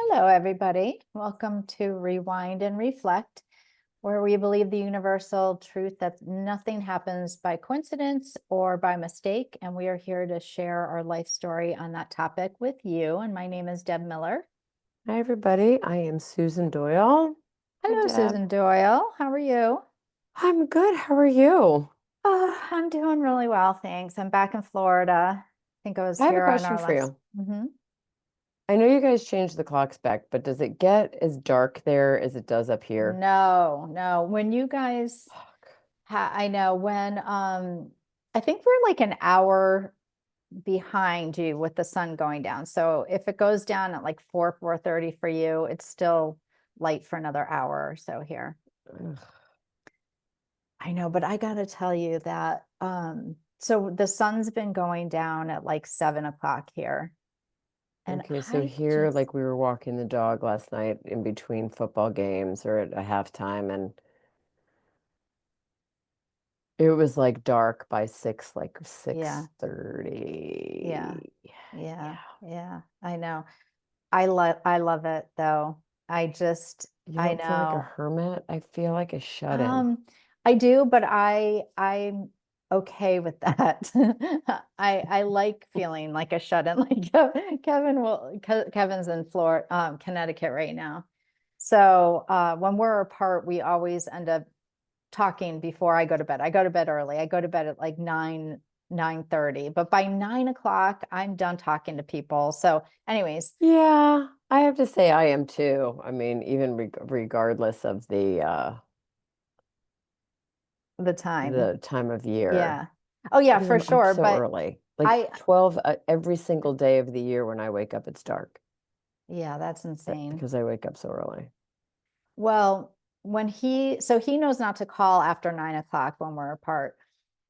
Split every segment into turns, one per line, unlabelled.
Hello, everybody. Welcome to Rewind and Reflect, where we believe the universal truth that nothing happens by coincidence or by mistake. And we are here to share our life story on that topic with you. And my name is Deb Miller.
Hi, everybody. I am Susan Doyle. Hi,
Hello,
Deb.
Susan Doyle. How are you?
I'm good. How are you?
I'm doing really well, thanks. I'm back in Florida. I think I was
I have a
here on
question
our
for
last.
you. I know you guys changed the clocks back, but does it get as dark there as it does up here?
No. When you guys
Fuck.
I know when I think we're like an hour behind you with the sun going down. So if it goes down at like 4:30 for you, it's still light for another hour or so here.
Ugh.
I know, but I gotta tell you that so the sun's been going down at like 7 o'clock here. And
Okay, so
I
here,
just
like we were walking the dog last night in between football games or at a halftime, and it was like dark by like
yeah,
6:30.
yeah,
Yeah.
yeah, I know. I love it though.
You
I
don't feel like a
know.
hermit? I feel like a shut-in.
Um, I do, but I'm okay with that. I like feeling like a shut-in. Like Kevin's in Florida, Connecticut right now. So when we're apart, we always end up talking before I go to bed. I go to bed early. I go to bed at like 9:30. But by 9 o'clock, I'm done talking to people. So, anyways,
Yeah, I have to say I am too. I mean, even regardless of
the time.
the time of year.
Yeah. Oh yeah,
Because
for
I'm up
sure.
so
But
early. Like
I
12 every single day of the year when I wake up, it's dark
yeah, that's insane.
because I wake up so early.
Well, so he knows not to call after 9 o'clock when we're apart.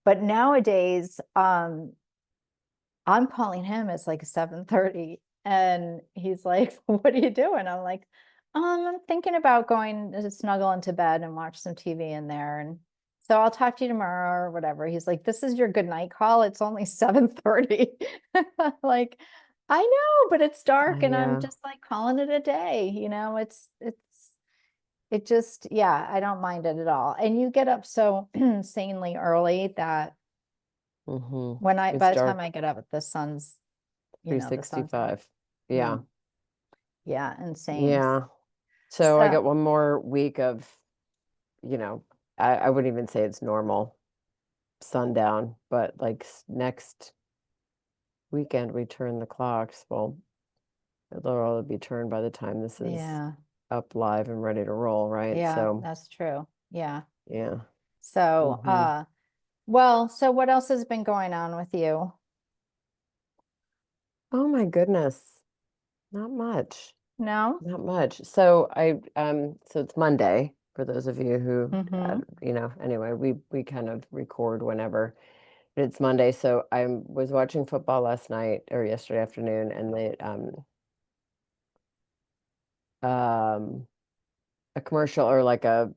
But nowadays, I'm calling him, it's like 7:30. And he's like, What are you doing? I'm like, I'm thinking about going to snuggle into bed and watch some TV in there. And so I'll talk to you tomorrow or whatever. He's like, This is your good night call. It's only 7:30. Like, I know, but it's dark and I'm
Yeah.
just like calling it a day. It just, yeah, I don't mind it at all. And you get up so insanely early that
It's
by the time I
dark
get up, the sun's, the sun's gone.
365. Yeah.
Mm, yeah, insane.
Yeah. So I
So,
got one more week of, you know, I wouldn't even say it's normal sundown, but like next weekend we turn the clocks. Well, it'll all be turned by the time this is
yeah,
up live and ready to roll, right?
yeah,
So,
that's true. Yeah.
yeah.
So,
hmm
well, so what else has been going on with you?
Oh my goodness. Not much.
No?
Not much. So so it's Monday for those of you who
Mm-hmm.
anyway, we kind of record whenever. But it's Monday, so I was watching football last night or yesterday afternoon, and um a commercial or like a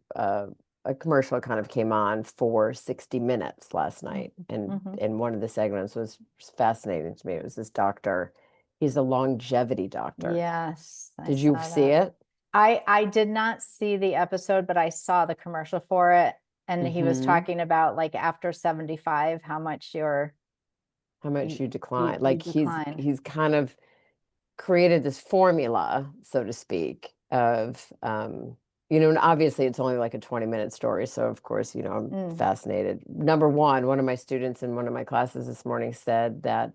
commercial kind of came on for 60 minutes last night,
Mm-hmm.
and one of the segments was fascinating to me. It was this doctor. He's a longevity doctor.
Yes, I
Did you
saw
see
that.
it?
I did not see the episode, but I saw the commercial for it. And he was
hmm
talking about like after 75, how much
How much
you
you
you,
decline.
you
Like
decline.
he's kind of created this formula, so to speak, of and obviously it's only like a 20-minute story. So of course, I'm
Mm.
fascinated. Number one of my students in one of my classes this morning said that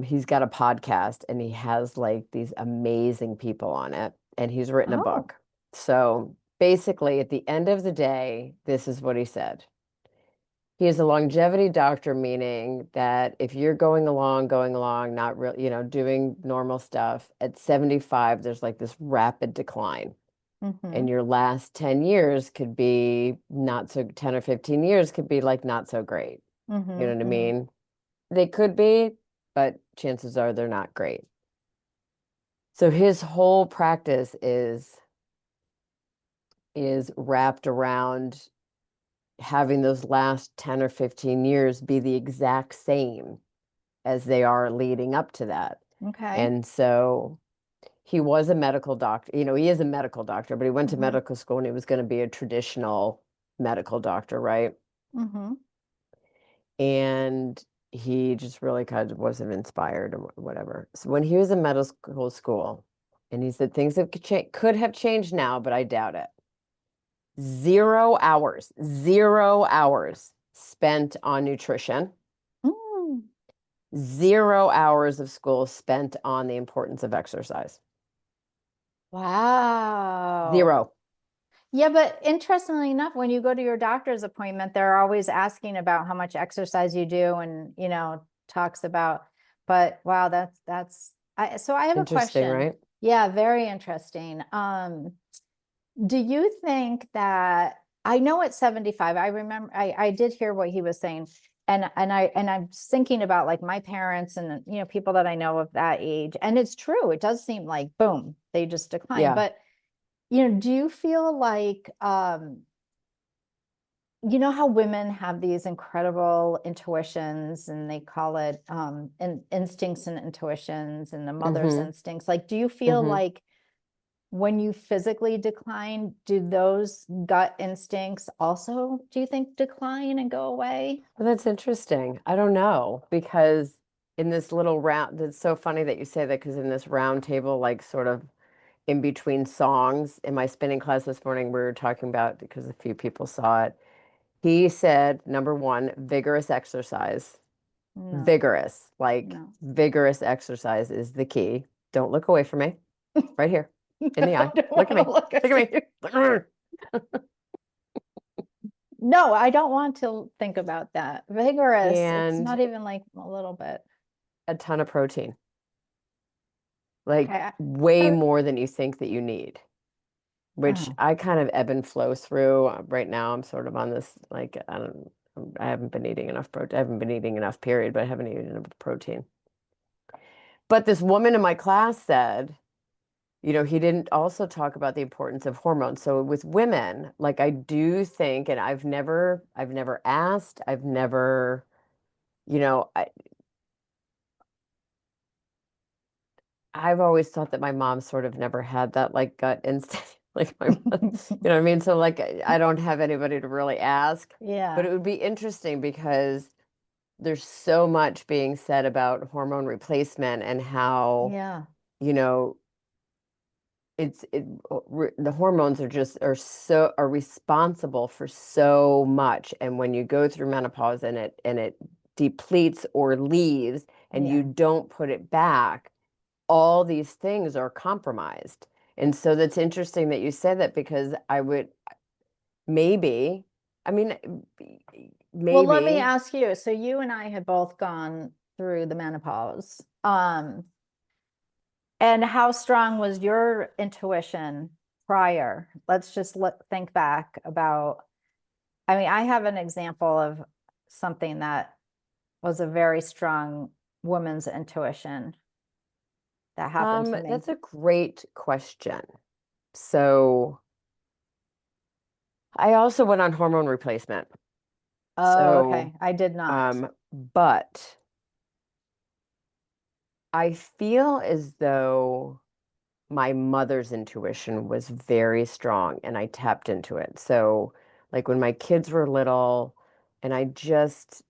he's got a podcast and he has like these amazing people on it, and he's written a
Oh.
book. So basically, at the end of the day, this is what he said. He is a longevity doctor, meaning that if you're going along, not real, doing normal stuff, at 75, there's like this rapid decline.
Mm-hmm.
And your last 10 years could be not so, 10 or 15 years could be like not so great. You
Mm-hmm.
know what I
Mm-hmm.
mean? They could be, but chances are they're not great. So his whole practice is wrapped around having those last 10 or 15 years be the exact same as they are leading up to that.
Okay.
And so he was a medical doctor. He is a medical doctor, but he went to
Mm-hmm.
medical school and he was going to be a traditional medical doctor, right?
Mm-hmm.
And he just really kind of wasn't inspired or whatever. So when he was in medical school, and he said things have could have changed now, but I doubt it. 0 hours spent on nutrition,
Mm.
0 hours of school spent on the importance of exercise.
Wow.
0.
Yeah, but interestingly enough, when you go to your doctor's appointment, they're always asking about how much exercise you do and, talks about, but wow, so I have a
Interesting,
question.
right?
Yeah, very interesting. Do you think that I know at 75, I remember I did hear what he was saying. And I'm thinking about like my parents and people that I know of that age. And it's true, it does seem like boom, they just decline.
Yeah.
But do you feel like how women have these incredible intuitions and they call it instincts and intuitions and the mother's
Mm-hmm.
instincts. Like, do you feel
Mm-hmm.
like when you physically decline, do those gut instincts also, do you think, decline and go away?
Well, that's interesting. I don't know because in this little round, it's so funny that you say that because in this round table, like sort of in between songs in my spinning class this morning, we were talking about because a few people saw it. He said, number one, vigorous exercise.
No,
Vigorous, like
no.
vigorous exercise is the key. Don't look away from me. Right here in the
I
eye.
don't
Look at
want to
me.
look
Look
at
at me.
you.
Look.
No, I don't want to think about that. Vigorous, it's
And
not even like a little bit.
a ton of protein, like
Okay.
way
I-
more than you think that you need, which
oh,
I kind of ebb and flow through. Right now, I'm sort of on this, like, I haven't been eating enough protein. I haven't been eating enough, period, but I haven't eaten enough protein. But this woman in my class said, he didn't also talk about the importance of hormones. So with women, like I do think, and I've never asked, I've never, you know, I, I've always thought that my mom sort of never had that like gut instinct, like my, what I mean? So like I don't have anybody to really ask, but
yeah,
it would be interesting because there's so much being said about hormone replacement and how,
yeah,
you know, the hormones are responsible for so much, and when you go through menopause and it depletes or leaves and you
yeah.
don't put it back, all these things are compromised. And so that's interesting that you said that because I would maybe, I mean,
Well, let me
maybe.
ask you. So you and I had both gone through the menopause. And how strong was your intuition prior? Let's just think back about, I mean, I have an example of something that was a very strong woman's intuition that happened to me.
That's a great question. So I also went on hormone replacement.
Oh,
So,
okay. I did not.
but I feel as though my mother's intuition was very strong and I tapped into it. So, like when my kids were little and I just,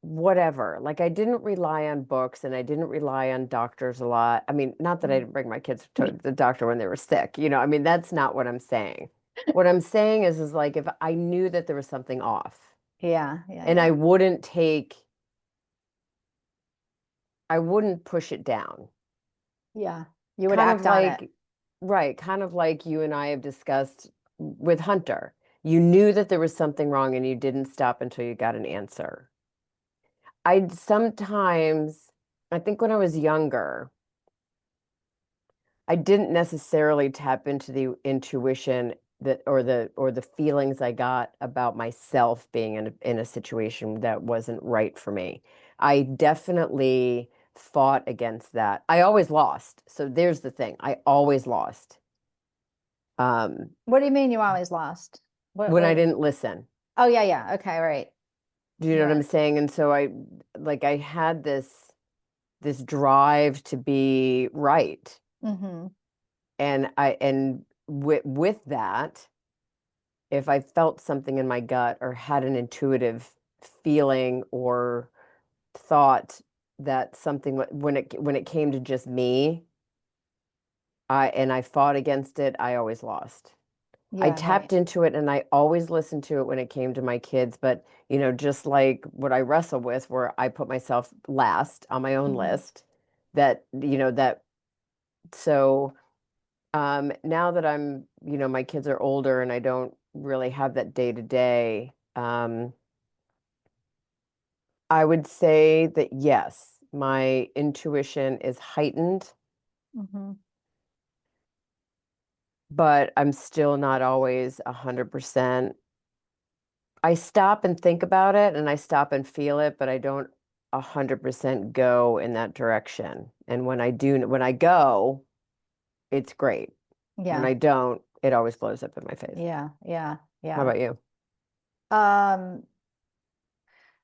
whatever, like I didn't rely on books and I didn't rely on doctors a lot. I mean, not that I
Mm.
didn't bring my kids to the doctor when they were sick, I mean, that's not what I'm saying. What I'm saying is like if I knew that there was something off
Yeah, yeah,
and
yeah.
I wouldn't push it down.
Yeah. You would
Kind of
act on it.
like, right, kind of like you and I have discussed with Hunter. You knew that there was something wrong and you didn't stop until you got an answer. I sometimes, I think when I was younger, I didn't necessarily tap into the intuition that or the feelings I got about myself being in a situation that wasn't right for me. I definitely fought against that. I always lost. So there's the thing. I always lost. Um,
What do you mean you always lost?
when I didn't listen.
Oh, yeah, yeah. Okay, right.
Do you know what
Right.
I'm saying? And so I had this. this drive to be right.
Mm-hmm.
And with that, if I felt something in my gut or had an intuitive feeling or thought that something when it came to just me, I fought against it, I always lost. I
Yeah, right.
tapped into it and I always listened to it when it came to my kids, but just like what I wrestle with, where I put myself last on my own
Mm-hmm.
list, that so now that my kids are older and I don't really have that day to day, I would say that yes, my intuition is heightened,
Mm-hmm.
but I'm still not always 100%. I stop and think about it and I stop and feel it, but I don't 100% go in that direction. And when I go, it's great. When
Yeah,
I don't, it always blows up in my face.
yeah, yeah,
How
yeah.
about you?
Um,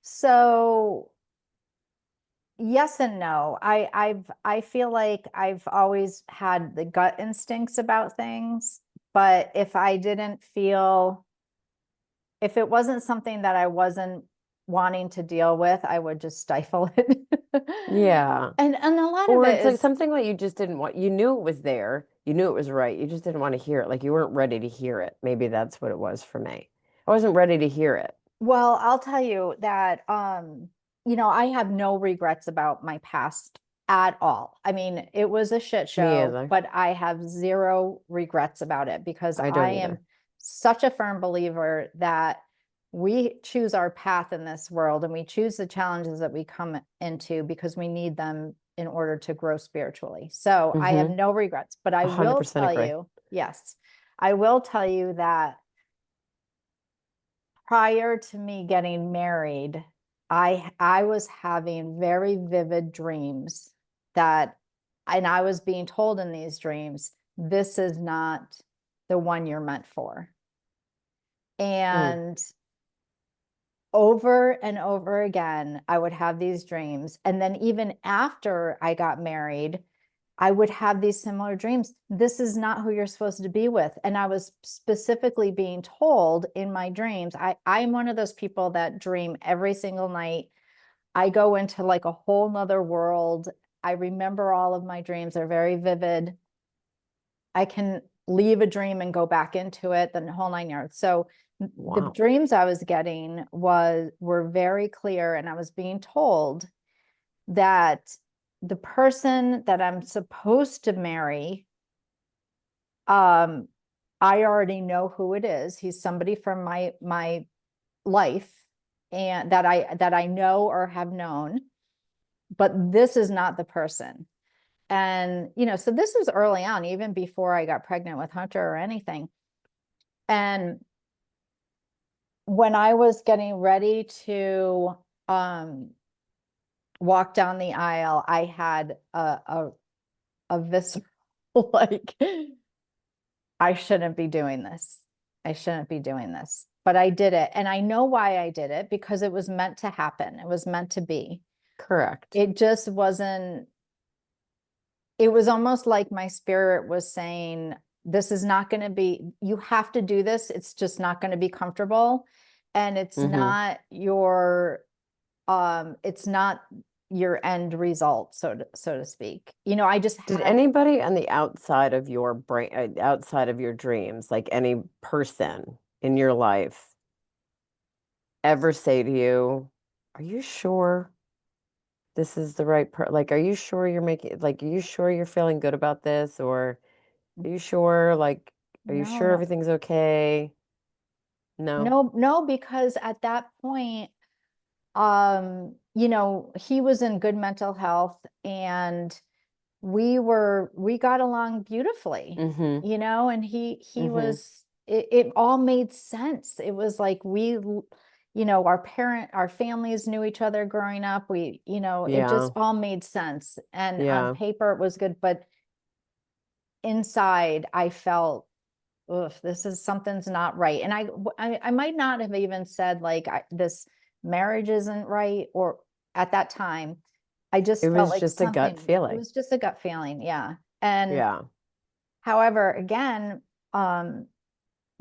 so yes and no. I feel like I've always had the gut instincts about things, but if it wasn't something that I wasn't wanting to deal with, I would just stifle it.
Yeah.
And a lot of
Or
it
it's like
is,
something that you just didn't want. You knew it was there. You knew it was right. You just didn't want to hear it. Like you weren't ready to hear it. Maybe that's what it was for me. I wasn't ready to hear it.
well, I'll tell you that I have no regrets about my past at all. I mean, it was a shit
Me
show,
either.
but I have zero regrets about it because
I
I
don't
am
either.
such a firm believer that we choose our path in this world and we choose the challenges that we come into because we need them in order to grow spiritually. So I have
Mm-hmm.
no regrets, but I will
100%
tell
agree.
you, yes, I will tell you that prior to me getting married, I was having very vivid dreams that, and I was being told in these dreams, this is not the one you're meant for.
Mm.
And over and over again, I would have these dreams. And then even after I got married, I would have these similar dreams. This is not who you're supposed to be with. And I was specifically being told in my dreams, I'm one of those people that dream every single night. I go into like a whole nother world. I remember all of my dreams. They're very vivid. I can leave a dream and go back into it, the whole 9 yards. So the
Wow.
dreams I was getting were very clear, and I was being told that the person that I'm supposed to marry, um, I already know who it is. He's somebody from my life and that I know or have known, but this is not the person. And so this was early on, even before I got pregnant with Hunter or anything. And when I was getting ready to walk down the aisle, I had a visceral like, I shouldn't be doing this. I shouldn't be doing this. But I did it. And I know why I did it because it was meant to happen. It was meant to be.
Correct.
It just wasn't, it was almost like my spirit was saying, this is not going to be, you have to do this. It's just not going to be comfortable. And
Mm-hmm.
it's not your end result, so to speak. I just
Did
had,
anybody on the outside of your brain, outside of your dreams, like any person in your life, ever say to you, "Are you sure this is the right Like, are you sure you're making, like, are you sure you're feeling good about this? Or are you sure, like, are you
no,
sure
no,
everything's okay?" No.
no, no, because at that point, he was in good mental health and we got along beautifully,
Mm-hmm.
and he
Mm-hmm.
was, it all made sense. It was like our families knew each other growing up. It just
Yeah.
all made sense. And on
Yeah.
paper it was good, but inside I felt, ugh, this is something's not right. And I might not have even said like this marriage isn't right or at that time. I
It
just felt
was
like
just a gut
something, it
feeling.
was just a gut feeling. Yeah. And
Yeah.
however, again, um,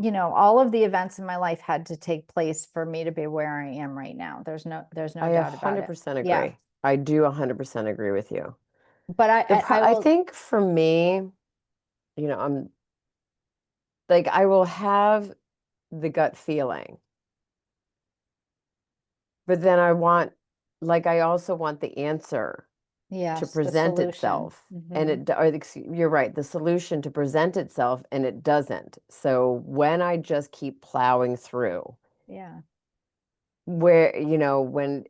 all of the events in my life had to take place for me to be where I am right now. There's no
I a
doubt about
hundred
it.
percent
Yeah.
agree. I do 100% agree with you.
But I
I
will,
think for me, I'm like, I will have the gut feeling, but then I also want the answer to
yes, the
present
solution.
itself. And
Hmm.
you're right, the solution to present itself, and it doesn't. So when I just keep plowing through,
Yeah.
when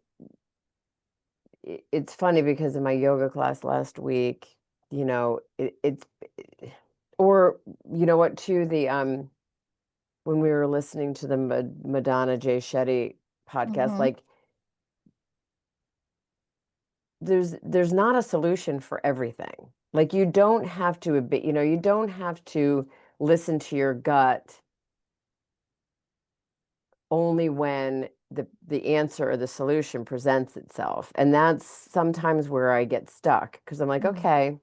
it's funny because in my yoga class last week, it's or you know what, too, when we were listening to the Madonna Jay Shetty podcast,
Hmm.
like there's not a solution for everything. Like you don't have to you don't have to listen to your gut only when the answer or the solution presents itself. And that's sometimes where I get stuck because I'm like, okay,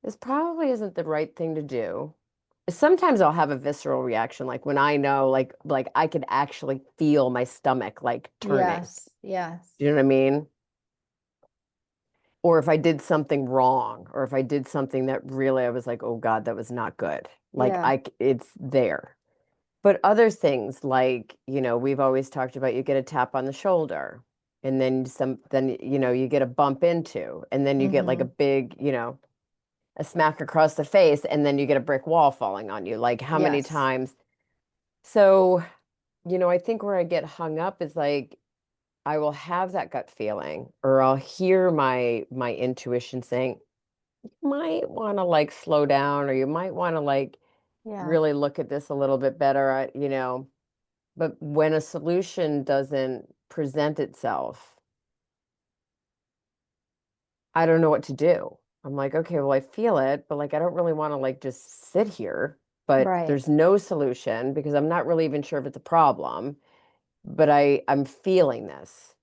this probably isn't the right thing to do. Sometimes I'll have a visceral reaction, like when I know, like I could actually feel my stomach like turning.
Yes. Yes.
Do you know what I mean? Or if I did something wrong, or if I did something that really I was like, oh God, that was not good. Like
Yeah.
it's there. But other things like, we've always talked about you get a tap on the shoulder and then you get a bump into, and then you get like a
Hmm.
big, a smack across the face, and then you get a brick wall falling on you. Like how many
Yes.
times? So, I think where I get hung up is like I will have that gut feeling, or I'll hear my intuition saying, you might want to like slow down, or you might want to like
Yeah.
really look at this a little bit better, but when a solution doesn't present itself, I don't know what to do. I'm like, okay, well, I feel it, but like I don't really want to like just sit here, but
Right.
there's no solution because I'm not really even sure if it's a problem, but I'm feeling this.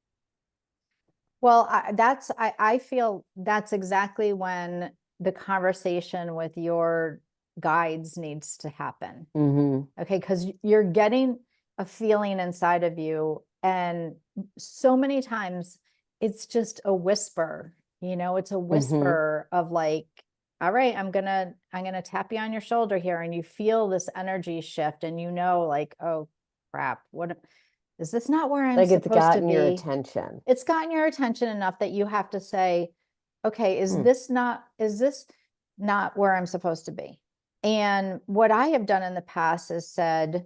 Well, I feel that's exactly when the conversation with your guides needs to happen.
Hmm.
Okay, because you're getting a feeling inside of you, and so many times it's just a whisper, it's a
Hmm.
whisper of like, all right, I'm gonna tap you on your shoulder here, and you feel this energy shift, and like, oh crap, what is this not where I'm
Like it's
supposed to
gotten your
be?
attention.
It's gotten your attention enough that you have to say, okay,
Hmm.
is this not where I'm supposed to be? And what I have done in the past is said,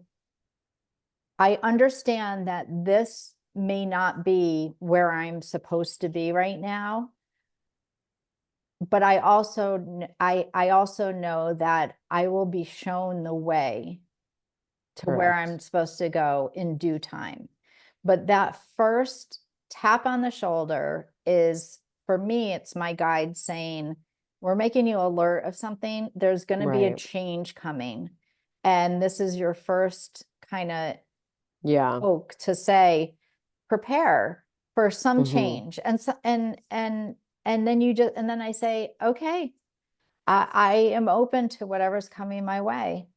I understand that this may not be where I'm supposed to be right now, but I also know that I will be shown the way to where I'm
Correct.
supposed to go in due time. But that first tap on the shoulder is, for me, it's my guide saying, we're making you alert of something. There's going to be a
Right.
change coming. And this is your first kind of
Yeah.
poke to say, prepare for some
Hmm.
change. And so, and then and then I say, okay, I am open to whatever's coming my way.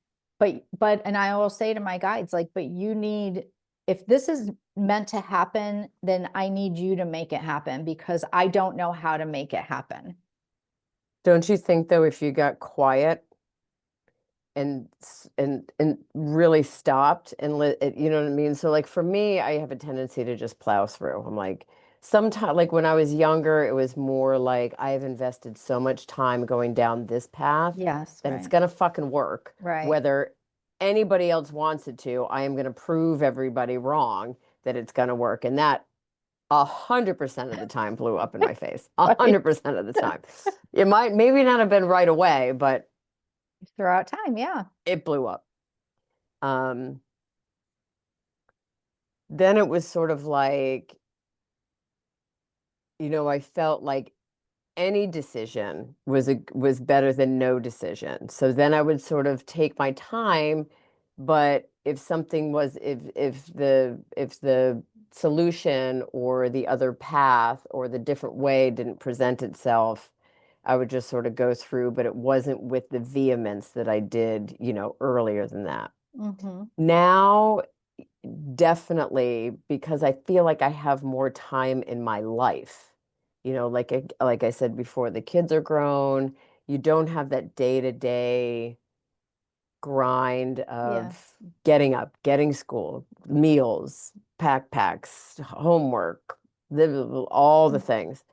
And I will say to my guides, like, but if this is meant to happen, then I need you to make it happen because I don't know how to make it happen.
Don't you think though, if you got quiet and really stopped and you know what I mean? So like for me, I have a tendency to just plow through. I'm like, sometimes like when I was younger, it was more like I've invested so much time going down this path
Yes,
that it's
right,
gonna fucking work.
right.
Whether anybody else wants it to, I am gonna prove everybody wrong that it's gonna work. And that 100% of the time blew up in my face. a
Right.
hundred percent of the time. It might maybe not have been right away, but
Throughout time, yeah.
it blew up. Um, then it was sort of like, I felt like any decision was better than no decision. So then I would sort of take my time, but if something was if the solution or the other path or the different way didn't present itself, I would just sort of go through, but it wasn't with the vehemence that I did, earlier than that.
Mm-hmm.
Now, definitely, because I feel like I have more time in my life. Like I said before, the kids are grown. You don't have that day-to-day grind
Yeah.
of getting up, getting school, meals, packs, homework, all the
Mm.
things.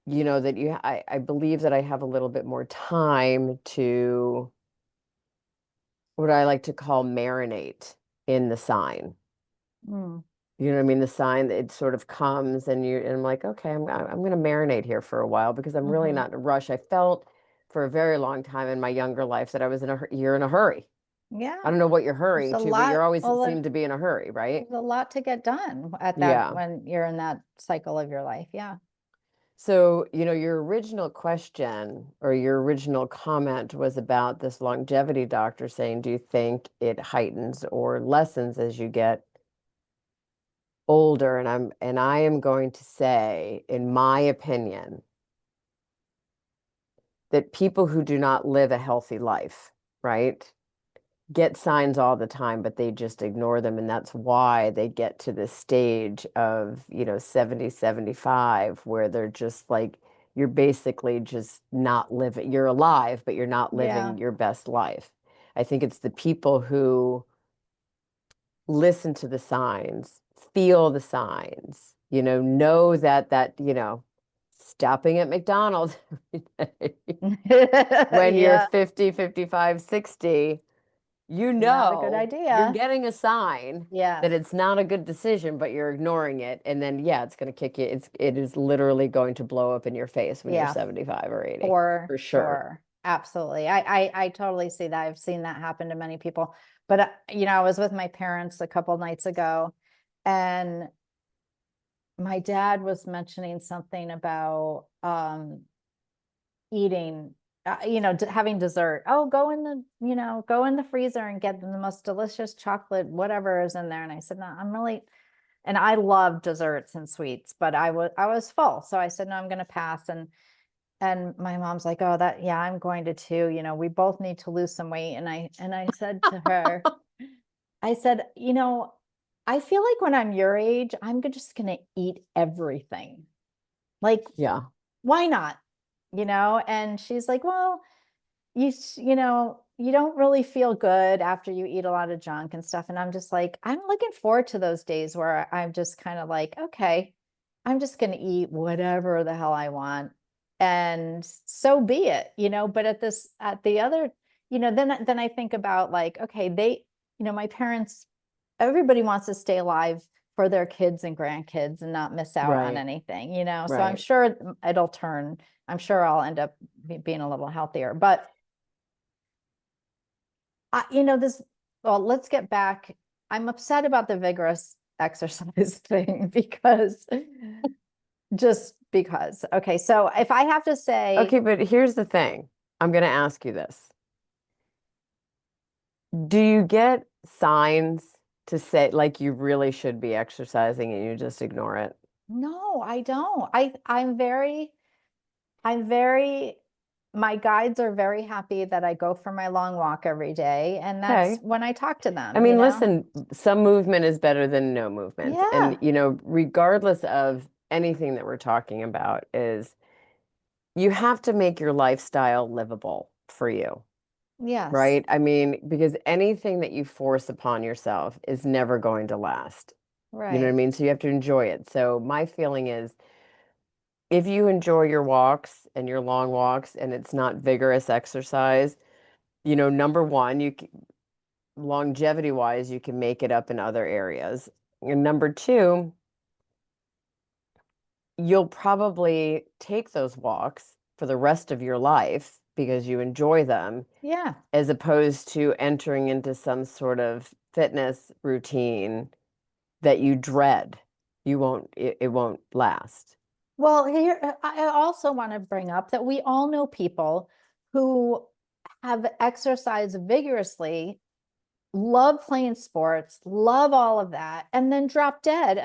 I believe that I have a little bit more time to what I like to call marinate in the sign.
Mm.
You know what I mean? The sign that it sort of comes and I'm like, okay, I'm going to marinate here for a while because I'm really
Mm-hmm.
not in a rush. I felt for a very long time in my younger life that I was you're in a hurry. I
Yeah.
don't know what you're
There's
hurrying
a
to, but you're
lot.
always
Well,
seem to be in a hurry, right?
there's a lot to get done at that
Yeah.
when you're in that cycle of your life. Yeah.
So, your original question or your original comment was about this longevity doctor saying, do you think it heightens or lessens as you get older? And I am going to say, in my opinion, that people who do not live a healthy life, right, get signs all the time, but they just ignore them. And that's why they get to this stage of, 70, 75, where they're just like, you're basically just not living, you're alive, but you're not
Yeah.
living your best life. I think it's the people who listen to the signs, feel the signs, know that, stopping at McDonald's every day when you're
Yeah.
50, 55, 60,
Not a good
you're
idea.
getting a sign that
Yes.
it's not a good decision, but you're ignoring it. And then, yeah, it's going to kick you. It is literally going to blow up in your face when you're
Yeah.
75 or 80,
For
for sure.
sure. Absolutely. I totally see that. I've seen that happen to many people. But I was with my parents a couple nights ago, and my dad was mentioning something about eating, having dessert. Oh, go in the freezer and get the most delicious chocolate, whatever is in there. And I said, no, and I love desserts and sweets, but I was full. So I said, no, I'm going to pass. And my mom's like, oh, yeah, I'm going to too. We both need to lose some weight. And I said to her, I said, I feel like when I'm your age, I'm just going to eat everything. Like,
Yeah.
why not? And she's like, well, you don't really feel good after you eat a lot of junk and stuff. And I'm just like, I'm looking forward to those days where I'm just kind of like, okay, I'm just going to eat whatever the hell I want. And so be it, but at the other, then I think about like, okay, my parents, everybody wants to stay alive for their kids and grandkids and not miss out on
Right.
anything, so I'm
Right.
sure it'll turn. I'm sure I'll end up being a little healthier, but this, well, let's get back. I'm upset about the vigorous exercise thing just because. Okay, so if I have to say,
Okay, but here's the thing. I'm going to ask you this. Do you get signs to say like you really should be exercising and you just ignore it?
no, I don't. I'm very, my guides are very happy that I go for my long walk every day. And that's
Okay.
when I talk to
I
them,
mean, listen, some movement is better than no movement. And,
Yeah.
regardless of anything that we're talking about, is you have to make your lifestyle livable for you,
Yes.
right? I mean, because anything that you force upon yourself is never going to last. You know what I
Right.
mean? So you have to enjoy it. So my feeling is if you enjoy your walks and your long walks and it's not vigorous exercise, number one, longevity wise, you can make it up in other areas. And number two, you'll probably take those walks for the rest of your life because you enjoy them,
Yeah.
as opposed to entering into some sort of fitness routine that you dread. It won't last.
Well, here, I also want to bring up that we all know people who have exercised vigorously love playing sports, love all of that, and then drop dead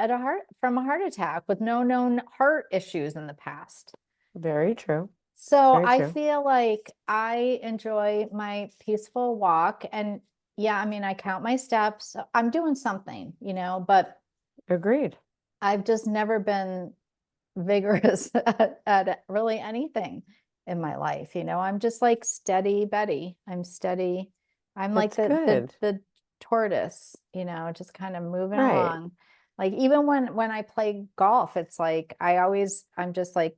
from a heart attack with no known heart issues in the past.
Very true.
So
Very
I
true.
feel like I enjoy my peaceful walk. And yeah, I mean, I count my steps. I'm doing something, but
Agreed.
I've just never been vigorous at really anything in my life. I'm just like steady Betty. I'm steady. I'm like
That's
the the
good.
the tortoise, just kind of moving
Right.
along. Like even when I play golf, it's like I'm just like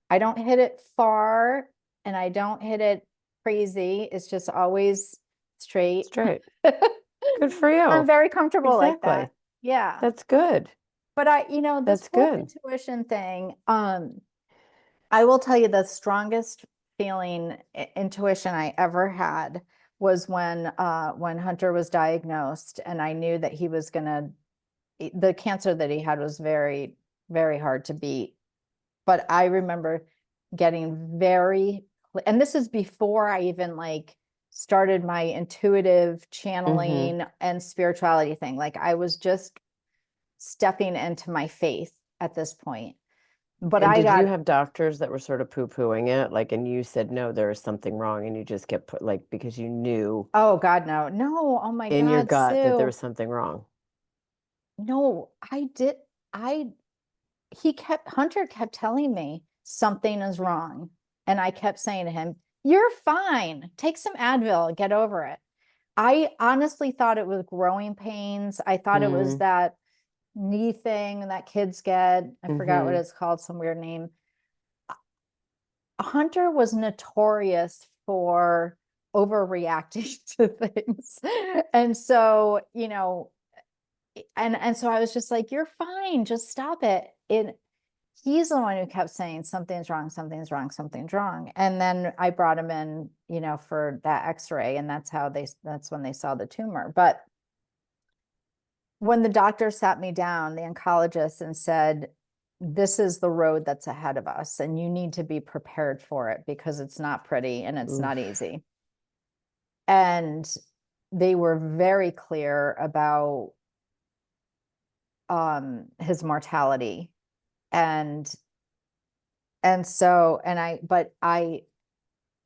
I don't hit it far and I don't hit it crazy. It's just always straight.
Straight. Good for
I'm
you.
very comfortable like
Exactly.
that. Yeah.
That's good.
But this
That's
whole
good.
intuition thing, I will tell you the strongest feeling intuition I ever had was when Hunter was diagnosed and I knew that he was gonna the cancer that he had was very, very hard to beat. But I remember getting and this is before I even like started my intuitive
Mm-hmm.
channeling and spirituality thing. Like I was just stepping into my faith at this point. But
And
I
did you
got,
have doctors that were sort of poo-pooing it? Like, and you said, no, there is something wrong. And you just kept put like, because you knew
oh God, no, no, oh my
in your
God,
gut that there
Sue.
was something wrong.
No, I, Hunter kept telling me something is wrong. And I kept saying to him, you're fine. Take some Advil, get over it. I honestly thought it was growing pains. I thought it was
Mm,
that knee thing that kids get. I forgot what
mm-hmm.
it's called, some weird name. Hunter was notorious for overreacting to things. And so, and so I was just like, you're fine, just stop it. He's the one who kept saying something's wrong, something's wrong, something's wrong. And then I brought him in, for that x-ray, and that's when they saw the tumor. But when the doctor sat me down, the oncologist, and said, this is the road that's ahead of us, and you need to be prepared for it because it's not pretty and it's not
Oof.
easy. And they were very clear about his mortality. And but I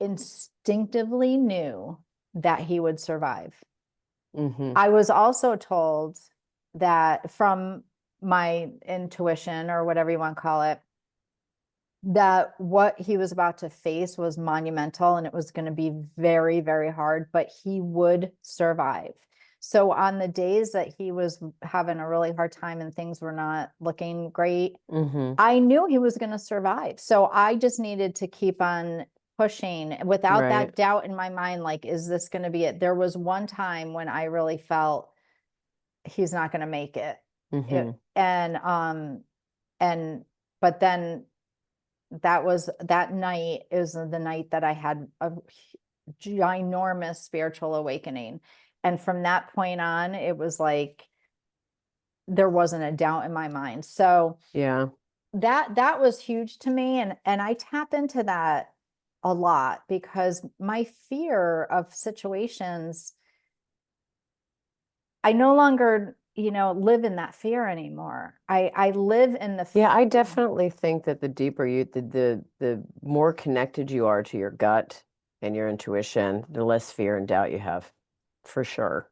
instinctively knew that he would survive.
Mm-hmm.
I was also told that from my intuition or whatever you want to call it, that what he was about to face was monumental and it was going to be very, very hard, but he would survive. So on the days that he was having a really hard time and things were not looking great,
Mm-hmm.
I knew he was going to survive. So I just needed to keep on pushing without
Right.
that doubt in my mind, like, is this going to be it? There was one time when I really felt he's not going to make it.
Mm-hmm.
And but then that night is the night that I had a ginormous spiritual awakening. And from that point on, it was like there wasn't a doubt in my mind. So
Yeah.
that was huge to me. And I tap into that a lot because my fear of situations, I no longer, live in that fear anymore. I live in the
Yeah, I definitely think that the deeper the more connected you are to your gut and your intuition, the less fear and doubt you have, for sure.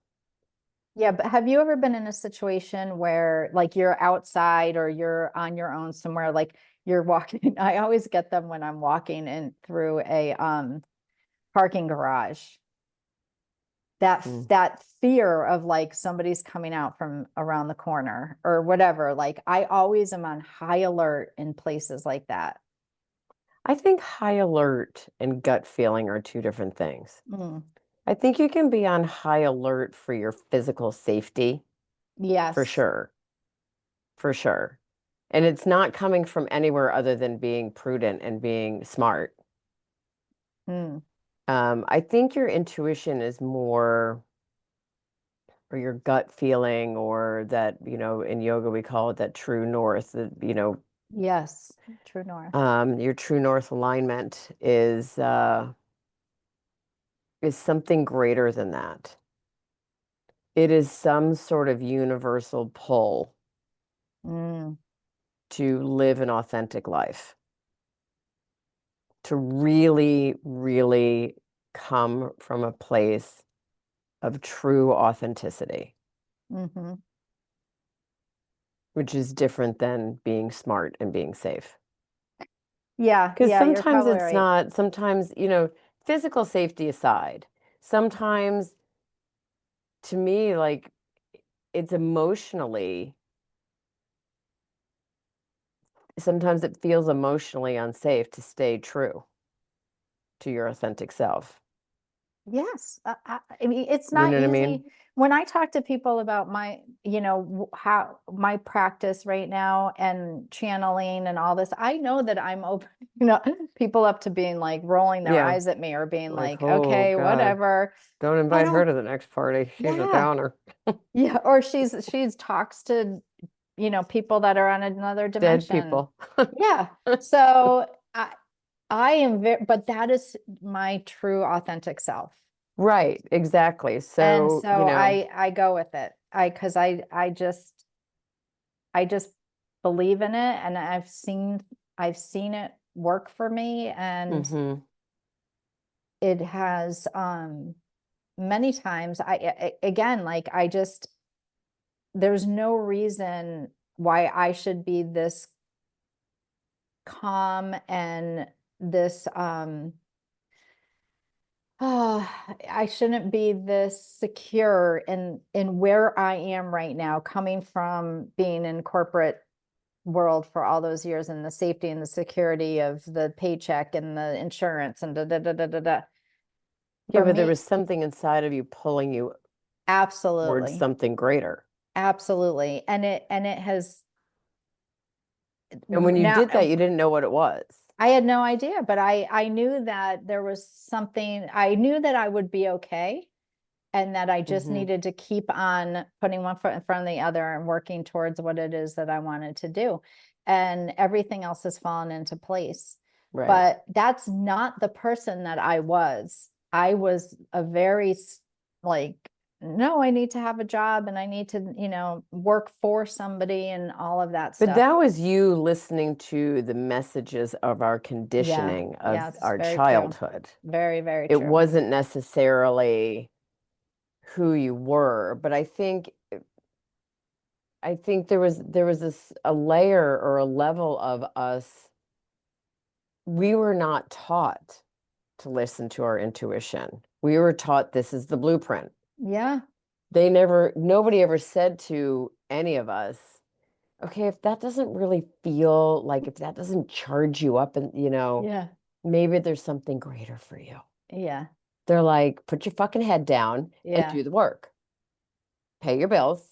Yeah, but have you ever been in a situation where like you're outside or you're on your own somewhere, like you're walking? I always get them when I'm walking in through a parking garage.
Mm.
That fear of like somebody's coming out from around the corner or whatever. Like I always am on high alert in places like that.
I think high alert and gut feeling are two different things.
Mm,
I think you can be on high alert for your physical safety, for
yes.
sure, for sure. And it's not coming from anywhere other than being prudent and being smart.
Mm,
I think your intuition is more, or your gut feeling, or that, in yoga we call it that true north,
yes. True north.
your true north alignment is something greater than that. It is some sort of universal pull
Mm,
to live an authentic life, to really, really come from a place of true authenticity,
hmm.
which is different than being smart and being safe.
Yeah,
Because
yeah, you're
sometimes
probably
it's
right.
not, sometimes, physical safety aside, sometimes to me, like it's emotionally, sometimes it feels emotionally unsafe to stay true to your authentic self.
Yes, I mean, it's
You
not
know what I
easy.
mean?
When I talk to people about my, how my practice right now and channeling and all this, I know that I'm open, people up to being like rolling their
Yeah.
eyes at me or being
Like,
like,
oh
okay,
God,
whatever.
don't
I
invite her
don't,
to the next party. She's a
yeah,
downer.
yeah. Or she's talks to, people that are on another
Dead
dimension.
people.
Yeah. So I am very, but that is my true authentic self.
Right, exactly.
And
So,
so I go with it. Cuz I just believe in it, and I've seen it work for me, and
hmm
it has many times again, like, there's no reason why I should be this calm and this oh, I shouldn't be this secure in where I am right now, coming from being in corporate world for all those years, and the safety and the security of the paycheck and the insurance and da da da da da da.
Yeah,
For
but there
me,
was something inside of you pulling you towards
absolutely,
something greater.
absolutely, and it has
And when you did that,
now.
you didn't know what it was.
I had no idea, but I knew that there was something. I knew that I would be okay, and that I just
hmm
needed to keep on putting one foot in front of the other and working towards what it is that I wanted to do. And everything else has fallen into place.
Right.
But that's not the person that I was. I was a very like, no, I need to have a job and I need to, work for somebody and all of that
But
stuff.
that was you listening to the messages of our
Yeah.
conditioning of
Yeah, it's
our
very true.
childhood.
Very, very
It
true.
wasn't necessarily who you were, but I think there was this a layer or a level of us. We were not taught to listen to our intuition. We were taught this is the blueprint.
Yeah.
Nobody ever said to any of us, okay, if that doesn't really feel like, if that doesn't charge you up and,
Yeah.
maybe there's something greater for you.
Yeah.
They're like, put your fucking head down and
Yeah.
do the work. Pay your bills,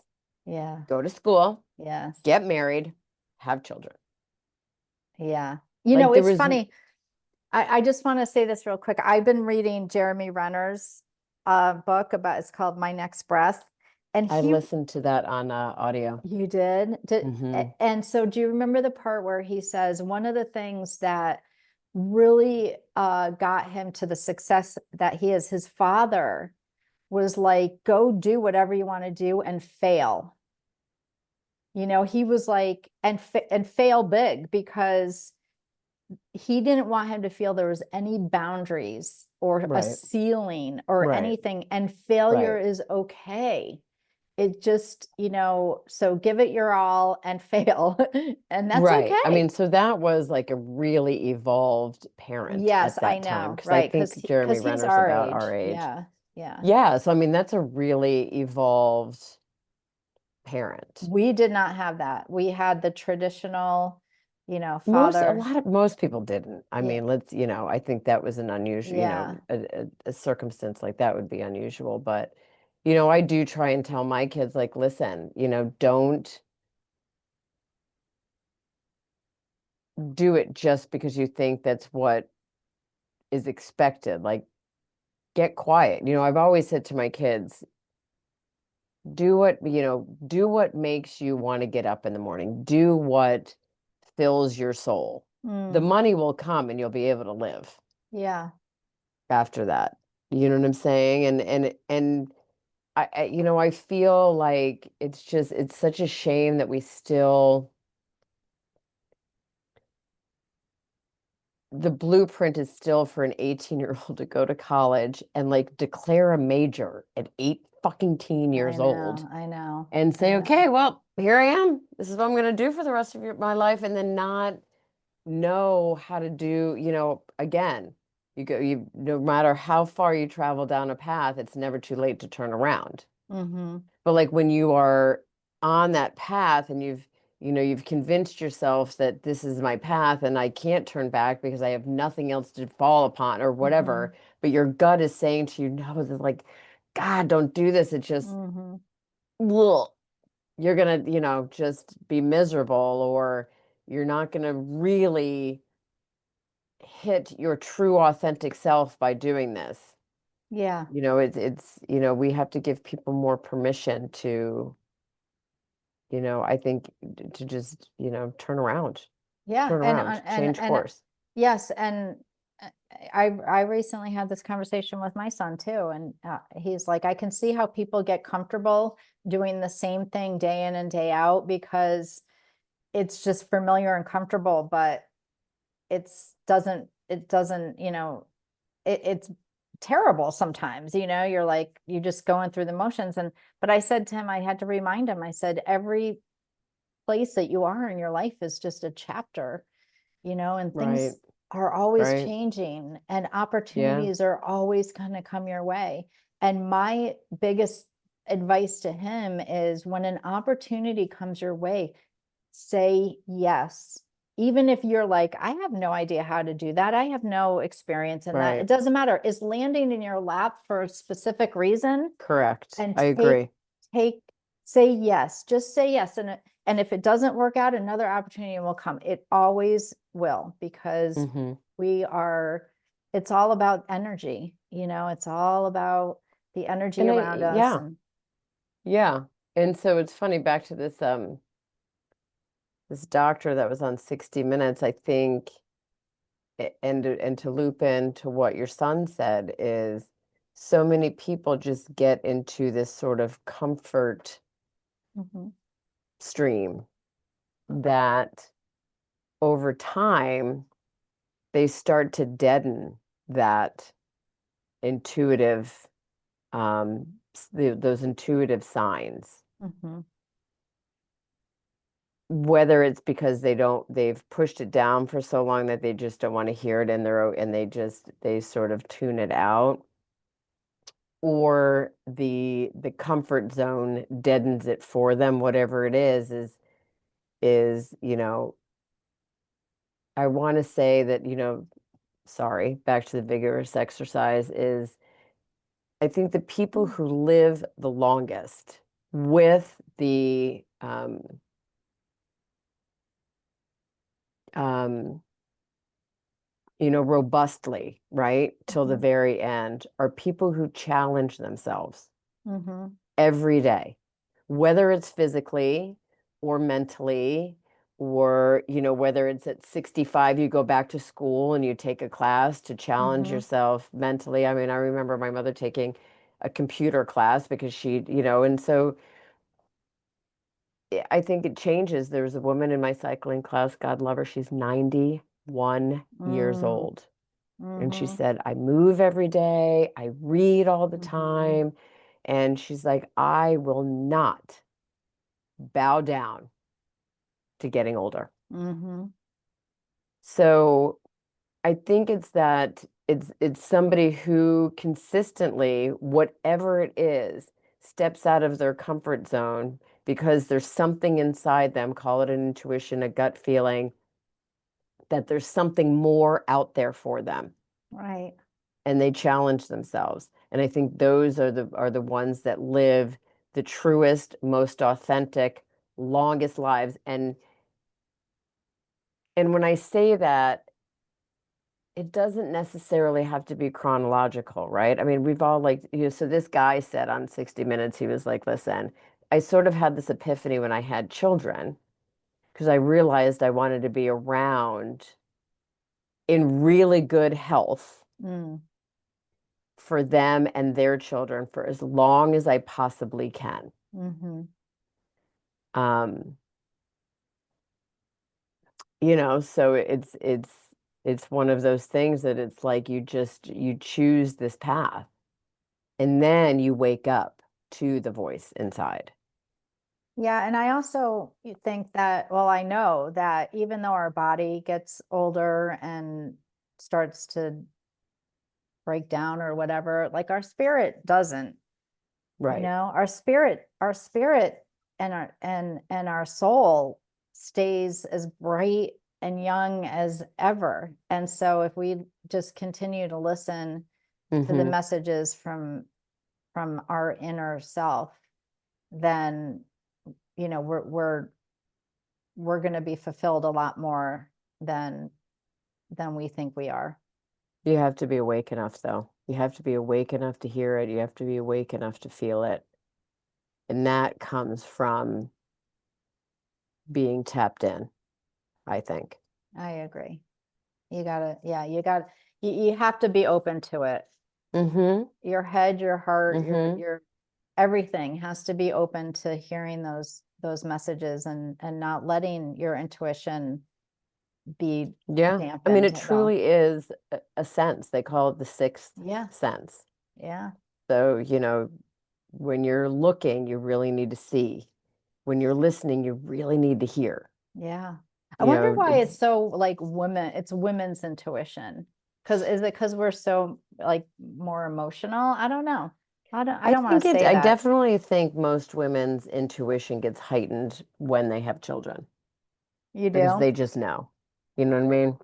Yeah.
go to school,
Yes.
get married, have children.
Yeah.
Like there
It's
was,
funny. I just want to say this real quick. I've been reading Jeremy Renner's book it's called My Next Breath. And
I listened to that on audio.
you did?
hmm
And so do you remember the part where he says one of the things that really got him to the success that he is, his father was like, go do whatever you want to do and fail. He was like, and fail big, because he didn't want him to feel there was any boundaries or a
Right,
ceiling or
right,
anything, and failure
right.
is okay. It just, so give it your all and fail, and that's
Right. I
okay.
mean, so that was like a really evolved parent
Yes,
at
I
that time
know,
because I
right? Because
think Jeremy
he's
Renner's
our
about our
age.
age.
Yeah, yeah.
Yeah, so I mean, that's a really evolved parent.
We did not have that. We had the traditional, father.
Most people didn't. I
Yeah,
mean, I think that was an unusual,
yeah.
a circumstance like that would be unusual. But, I do try and tell my kids, like, listen, don't do it just because you think that's what is expected. Like, get quiet. I've always said to my kids, do what makes you want to get up in the morning. Do what fills your soul. The
Mm,
money will come and you'll be able to live
yeah.
after that. You know what I'm saying? And I feel like it's such a shame that we still, the blueprint is still for an 18-year-old to go to college and like declare a major at 8 fucking years old
I know,
and
I
say,
know.
okay, well, here I am. This is what I'm going to do for the rest of my life, and then not know how to do, again, no matter how far you travel down a path, it's never too late to turn around.
Mm-hmm.
But like when you are on that path and you've convinced yourself that this is my path and I can't turn back because I have nothing else to fall upon or
Mm-hmm.
whatever, but your gut is saying to you, no, it's like, God, don't do this. It just,
Mm-hmm.
ugh, you're gonna, just be miserable, or you're not gonna really hit your true authentic self by doing this.
Yeah.
We have to give people more permission to, I think to just,
Yeah.
turn around, change
And
course.
yes. And uh, I recently had this conversation with my son too. And he's like, I can see how people get comfortable doing the same thing day in and day out because it's just familiar and comfortable, but it doesn't, it's terrible sometimes, you're like, you're just going through the motions. But I said to him, I had to remind him, I said, every place that you are in your life is just a chapter, and
Right,
things are always
right.
changing and
Yeah,
opportunities are always going to come your way. And my biggest advice to him is when an opportunity comes your way, say yes. Even if you're like, I have no idea how to do that. I have no experience in that. It
right.
doesn't matter. Is landing in your lap for a specific reason
Correct.
and
I agree.
take say yes. Just say yes. And if it doesn't work out, another opportunity will come. It always will because
Hmm.
we are, it's all about energy, it's all about the energy around us.
Yeah,
And
yeah. And so it's funny, back to this doctor that was on 60 Minutes, I think, and to loop into what your son said, is so many people just get into this sort of comfort
mhm,
stream that over time they start to deaden that intuitive, those intuitive signs,
mhm,
whether it's because they've pushed it down for so long that they just don't want to hear it, and they sort of tune it out, or the comfort zone deadens it for them. Whatever it is, I want to say that, sorry, back to the vigorous exercise, is I think the people who live the longest with the um, robustly, right, till the
mhm,
very end, are people who challenge themselves
mhm,
every day, whether it's physically or mentally, or, whether it's at 65, you go back to school and you take a class to challenge
mhm.
yourself mentally. I mean, I remember my mother taking a computer class because and so I think it changes. There was a woman in my cycling class, God love her, she's 91 years
Mm,
old. And she
mhm,
said, I move every day, I read all the
mhm,
time. And she's like, I will not bow down to getting older.
mhm.
So I think it's somebody who consistently, whatever it is, steps out of their comfort zone because there's something inside them, call it an intuition, a gut feeling, that there's something more out there for them,
Right.
and they challenge themselves. And I think those are the ones that live the truest, most authentic, longest lives. And when I say that, it doesn't necessarily have to be chronological, right? I mean, we've all, like, so this guy said on 60 Minutes, he was like, listen, I sort of had this epiphany when I had children because I realized I wanted to be around in really good health
Mm,
for them and their children for as long as I possibly can.
Mm-hmm.
Um, so it's one of those things that it's like you choose this path and then you wake up to the voice inside.
Yeah, and I also think that, well, I know that even though our body gets older and starts to break down or whatever, like our spirit doesn't,
Right.
our spirit and our soul stays as bright and young as ever. And so if we just continue to listen to the
Mm-hmm.
messages from our inner self, then we're going to be fulfilled a lot more than we think we are.
You have to be awake enough, though. You have to be awake enough to hear it. You have to be awake enough to feel it. And that comes from being tapped in, I think.
I agree. You have to be open to it.
Mm-hmm.
Your head, your heart,
Mm-hmm.
your everything has to be open to hearing those messages and not letting your intuition be
Yeah. I mean,
dampened
it
at all.
truly is a sense. They call it the sixth
Yeah,
sense.
yeah,
So, when you're looking, you really need to see. When you're listening, you really need to hear.
yeah. I wonder why
It's
it's so like it's women's intuition. Because is it because we're so like more emotional? I don't know. I don't want to say
I
that.
definitely think most women's intuition gets heightened when they have children
You
because
do?
they just know. You know what I mean?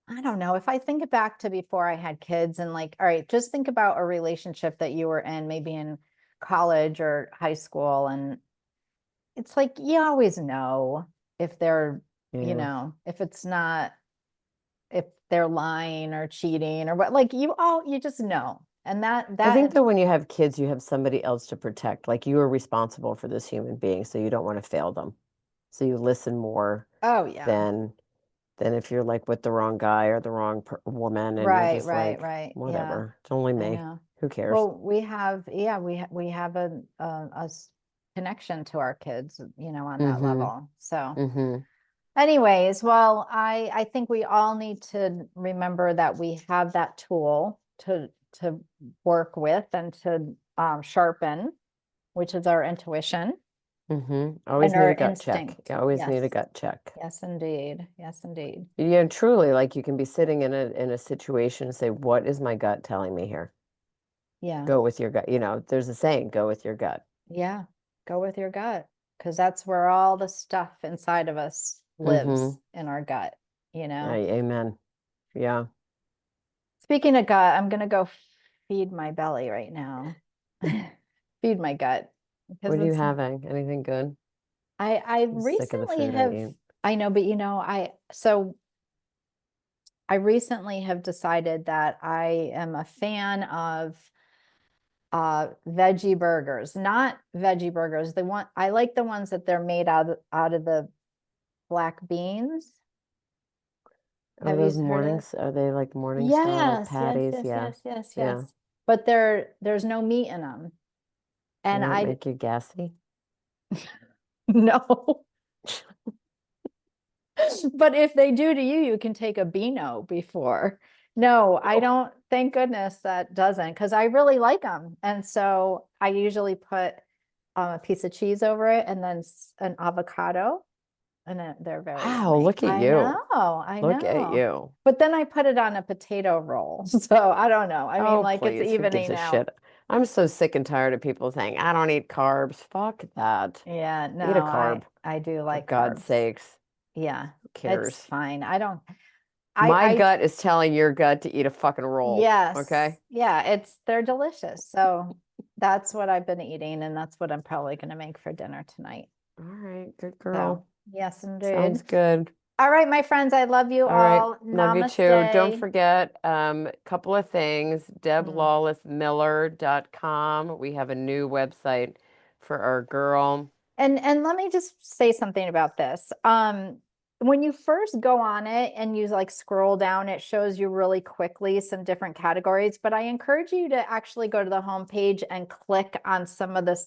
I don't know. If I think back to before I had kids and like, all right, just think about a relationship that you were in, maybe in college or high school. And it's like, you always know if they're,
Yeah.
if it's not, if they're lying or cheating or what, like you just know. And
I think that when you have kids, you have somebody else to protect. Like you are responsible for this human being, so you don't want to fail them. So you listen more
oh, yeah.
than if you're like with the wrong guy or the wrong woman and you're
Right,
just
right,
like,
right. Yeah,
whatever. It's only
I
me.
know.
Who cares?
Well, we have a connection to our kids, on that
Mm-hmm.
level. So.
Mm-hmm.
Anyways, well, I think we all need to remember that we have that tool to work with and to sharpen, which is our intuition
Mm-hmm.
and
Always need
our
a gut check.
instinct.
You always need a
Yes.
gut check.
Yes, indeed. Yes, indeed.
Yeah, truly, like you can be sitting in a situation and say, what is my gut telling me here?
Yeah.
Go with your gut. There's a saying, go with your gut.
Yeah. Go with your gut because that's where all the stuff inside of us
Mm-hmm.
lives in our gut, you know.
Amen. Yeah.
Speaking of gut, I'm gonna go feed my belly right now. Feed my gut because
What are you
it's
having? Anything good?
I
I'm sick of the
recently
food I
have
eat.
I know, but I recently have decided that I am a fan of veggie burgers, not veggie burgers. I like the ones that they're made out of the black beans.
Oh,
Have you
those
heard of?
mornings, are they like morning star like
Yes, yes,
patties?
yes,
Yeah.
yes, yes,
Yeah.
yes. But there's no meat in them.
They
And
don't
I
make you gassy.
no. But if they do to you, you can take a Beano before. No, I
Oh.
don't. Thank goodness that doesn't, because I really like them. And so I usually put a piece of cheese over it and then an avocado, and they're very
Wow,
yummy.
look at you.
I
Look at
know.
you.
But then I put it on a potato roll. So I don't know. I mean,
Oh,
like it's
please, who gives
evening
a
out.
shit? I'm so sick and tired of people saying, I don't eat carbs. Fuck that.
Yeah,
Eat a
no,
carb,
I do
for
like
God's
carbs.
sakes.
Yeah,
Who
it's
cares?
fine. I don't.
My
I
gut is telling your gut to eat a fucking roll,
Yes.
okay?
Yeah, they're delicious. So that's what I've been eating, and that's what I'm probably going to make for dinner tonight.
All right, good
So,
girl.
yes, indeed.
Sounds good.
All right, my friends, I love you
All right.
all.
Love you too. Don't
Namaste.
forget, couple of things.
Mm.
DebLawlessMiller.com. We have a new website for our girl.
And let me just say something about this. when you first go on it and you like scroll down, it shows you really quickly some different categories, but I encourage you to actually go to the homepage and click on some of the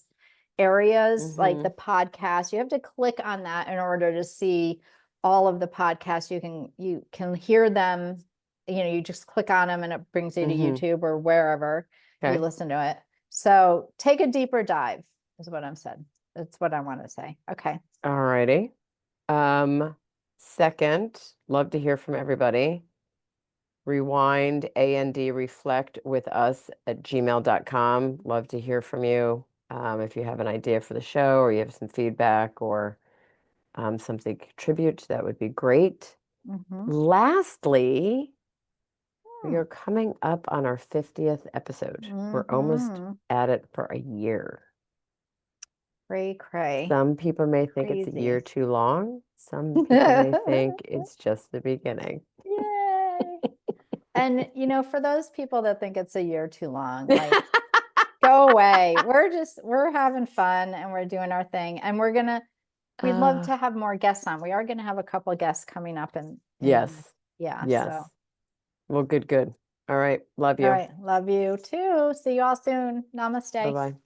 areas, like the podcast. You have to click on that in order to see all of the podcasts. You can hear them, you just click on them and it brings you to YouTube or wherever you listen to it. So take a deeper dive is what I'm said. That's what I want to say. Okay.
All righty. Second, love to hear from everybody. Rewind and reflect with us at gmail.com. Love to hear from you. If you have an idea for the show or you have some feedback or something to contribute, that would be great. Lastly, we are coming up on our 50th episode. We're almost at it for a year.
Cray.
Some people may think it's a year too long. Some people may think it's just the beginning.
Yay. And, for those people that think it's a year too long, like, go away. We're having fun and we're doing our thing. And we'd love to have more guests on. We are going to have a couple of guests coming up
yes.
Yeah. So.
Well, good. All right. Love you.
All right. Love you too. See you all soon. Namaste.
Bye-bye.